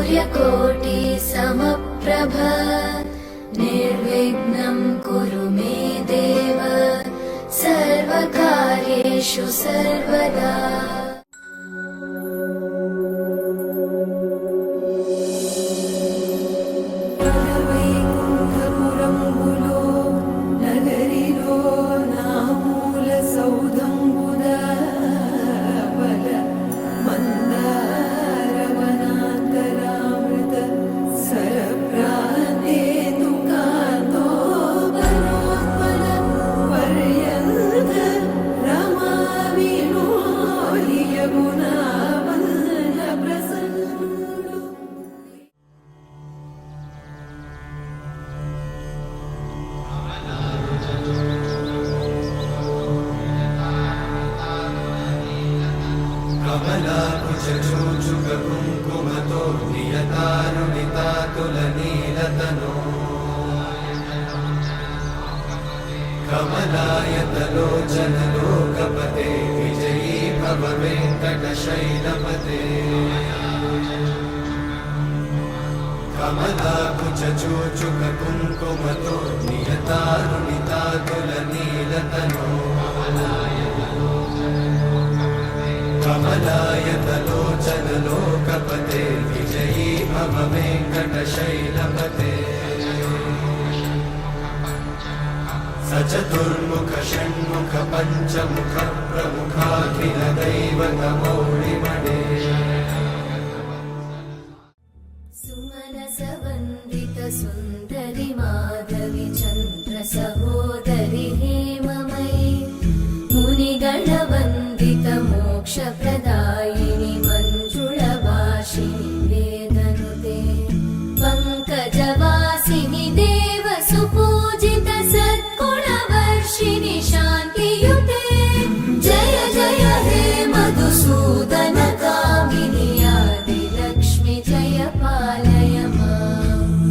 सूर्यकोटि समप्रभ निर्विघ्नं कुरु मे देव सर्वकार्येषु सर्वदा। कमलाकुचूचुककुङ्कुमतो नियतारुणितातुलनीलतनो कमलायतलोचनलोकपते विजयी भव वेङ्कटशैलपते। कमलाकुचूचुककुङ्कुमतो नियतारुणितातुलनीलतनो कमलायतलोचनलोकपते विजयी भव वेङ्कटशैलपते। स चतुर्मुख षण्मुख पञ्चमुख प्रमुखाखिल दैवतमौलिमणे। सुमनसवन्दित सुन्दरि माधवि चन्द्र सहोदरि हेममयि मुनिगणवन्दित मोक्षप्रदायिनि मञ्जुळभाषिणि वेदनुते पङ्कजवासिनि देवसुपूजित सद्गुणवर्षिणि शान्तियुते। जय जय हे मधुसूदन कामिनि आदिलक्ष्मि जय पालय माम्।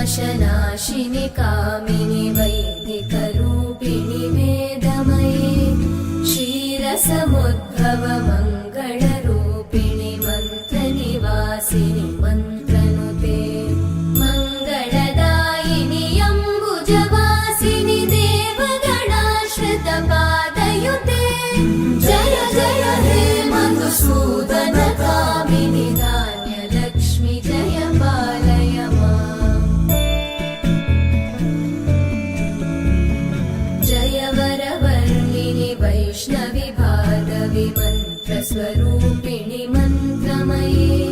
ऐकलिकल्मषनाशिनि कामिनि वैदिकरूपिणि वेदमये क्षीरसमुद्भव मङ्गलरूपिणि मन्त्रनिवासिनि मन्त्रनुते मङ्गलदायिनि अम्बुजवासिनि देवगणाश्रित पादयुते। जय जय हे मधुसूदन कामिनि धान्यलक्ष्मि जय पालय माम्। जय वरवर्णिनि वैष्णवि भार्गवि मन्त्रस्वरूपिणि मन्त्रमये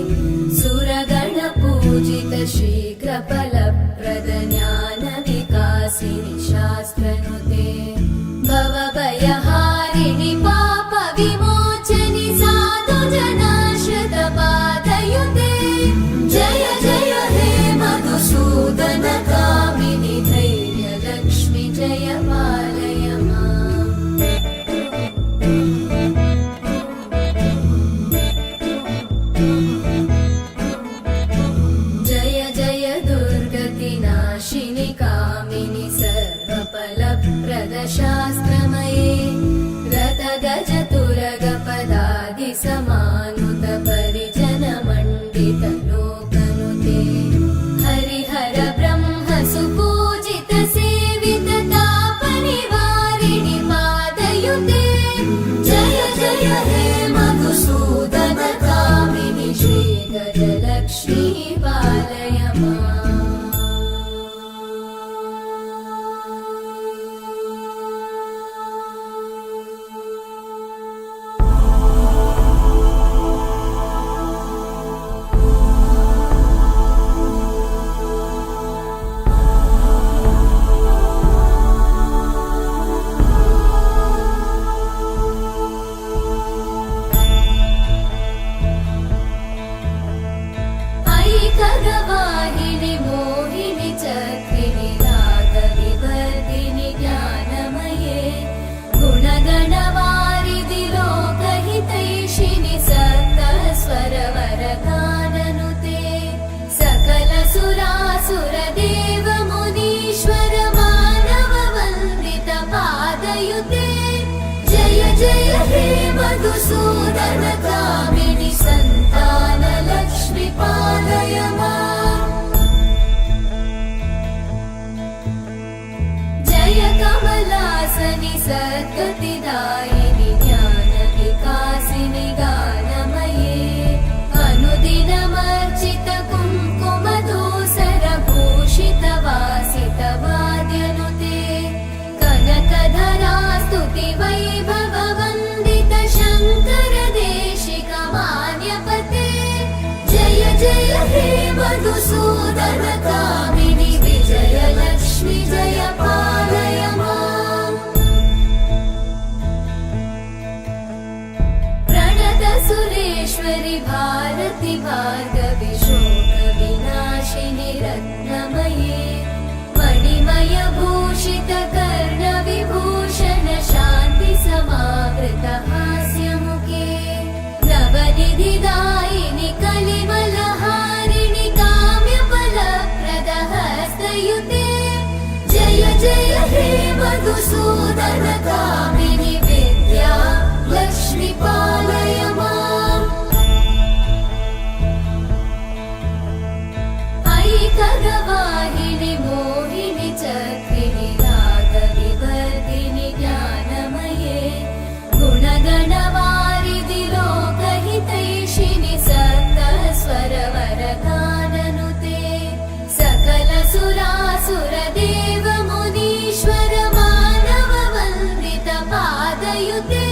सुरगणपूजित शीघ्रफलप्रद ज्ञानविकासिनि शास्त्रनुते भवभयहारिणि पापविमोचनि साधुजनाश्रित पादयुते। जय जय हे मधुसूदन कामिनि धैर्यलक्ष्मि जय पालय माम्। जय जय दुर्गतिनाशिनि कामिनि सर्वफलप्रद शास्त्रमये रथगजतुरगपदादिसमानुत परिजनमण्डित लोकनुते हरिहर ब्रह्म सुपूजित सेवित तापनिवारिणि पादयुते। जय जय हे मधुसूदन कामिनि श्रीगजलक्ष्मी पालय माम्। कमलासनि सद्गतिदायिनि ज्ञानविकासिनि गानमये अनुदिनमर्चित कुङ्कुमधूसरभूषितवासितवाद्यनुते कनकधरा स्तुतिवैभववन्दित शङ्कर देशिकमान्यपते जय जय हे मधुसूदन कामिनि विजयलक्ष्मि जय पालय माम् प्रणत सुरेश्वरि भारति भार्गवि शोकविनाशिनि रत्नमये मणिमय भूषित कर्णविभूषण शान्ति समावृत हास्यमुखे नवनिधिदायिनि कलिमलहारिणि काम्यफलप्रदहस्तयुते जय जय हे मधुसूदन कामिनि विद्या लक्ष्मि पालय माम् ऐकगवाहिनि मोहिनि चक्रिणि रागविवर्धिनि ज्ञानमये गुणगणवारिधि लोकहितैषिणि सप्तस्वरवरगाननुते सकलसुरासुरदेव मुनीश्वर मानववन्दित पादयुते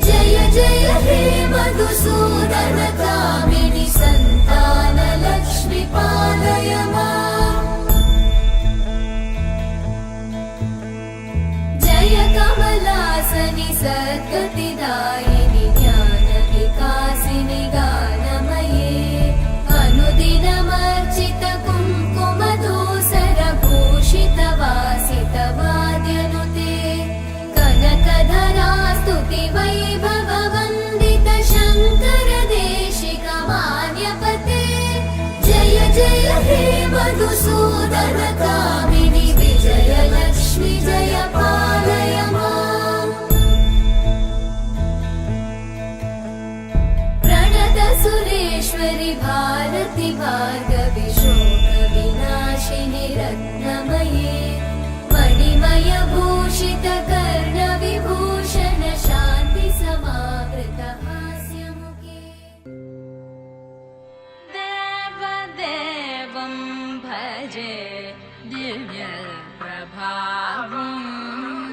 जय जय हे मधुसूदन कामिनि सन्तान लक्ष्मि पालय माम् जय कमलासनि सद्गतिदायिनि ज्ञानविकासिनि गानमये अनुदिनमर्चित कुङ्कुमधूसरभूषितवासितवाद्यनुते कनकधरा स्तुतिवैभववन्दित शङ्कर देशिकमान्यपते जय जय हे मधुसूदन कामिनि विजयलक्ष्मि जय पालय माम् प्रणत सुरेश्वरि भारति भार्गवि शोकविनाशिनि रत्नमये मणिमय भूषित कर्णविभूषण शान्ति समावृत हास्यमुखे देवदेवं भजे दिव्यप्रभावं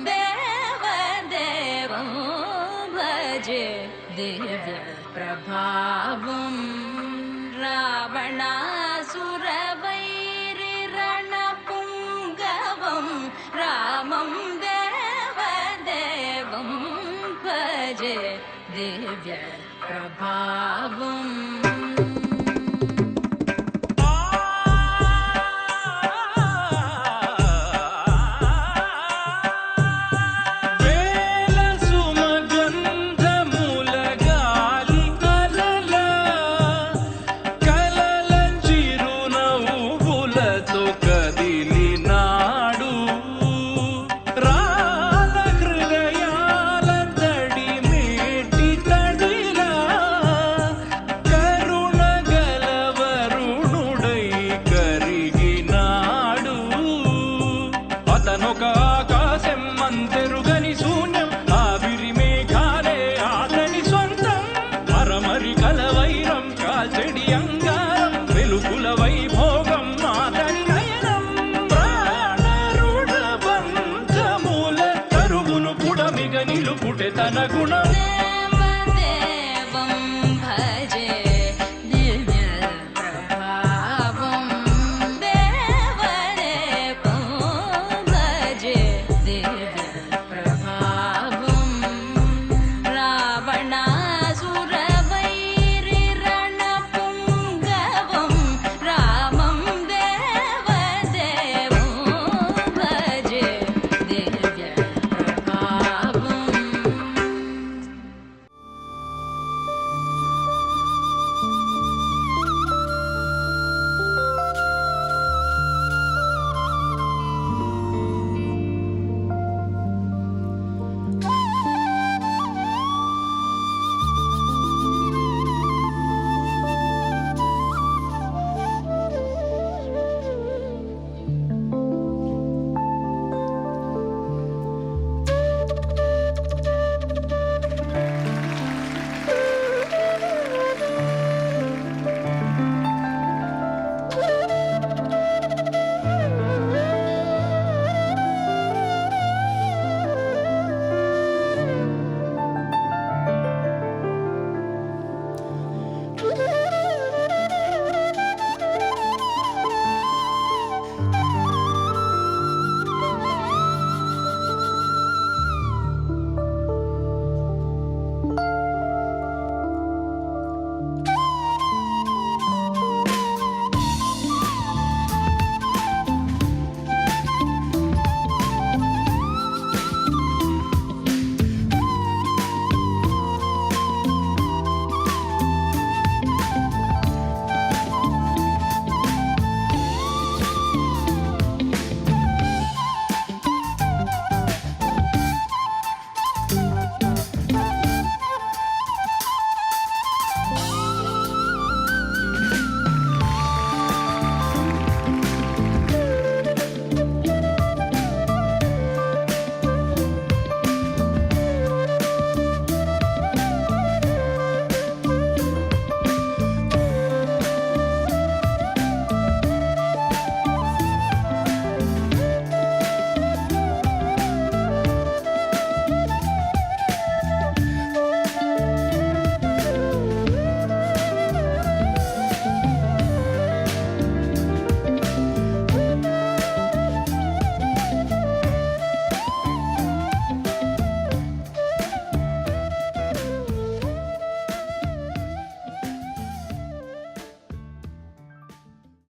देवदेवं भजे दिव्यप्रभावं रावणासुरवैरिरणपुङ्गवं रामं देवदेवं भजे दिव्यप्रभावम् నిలుపుటే తన గుణం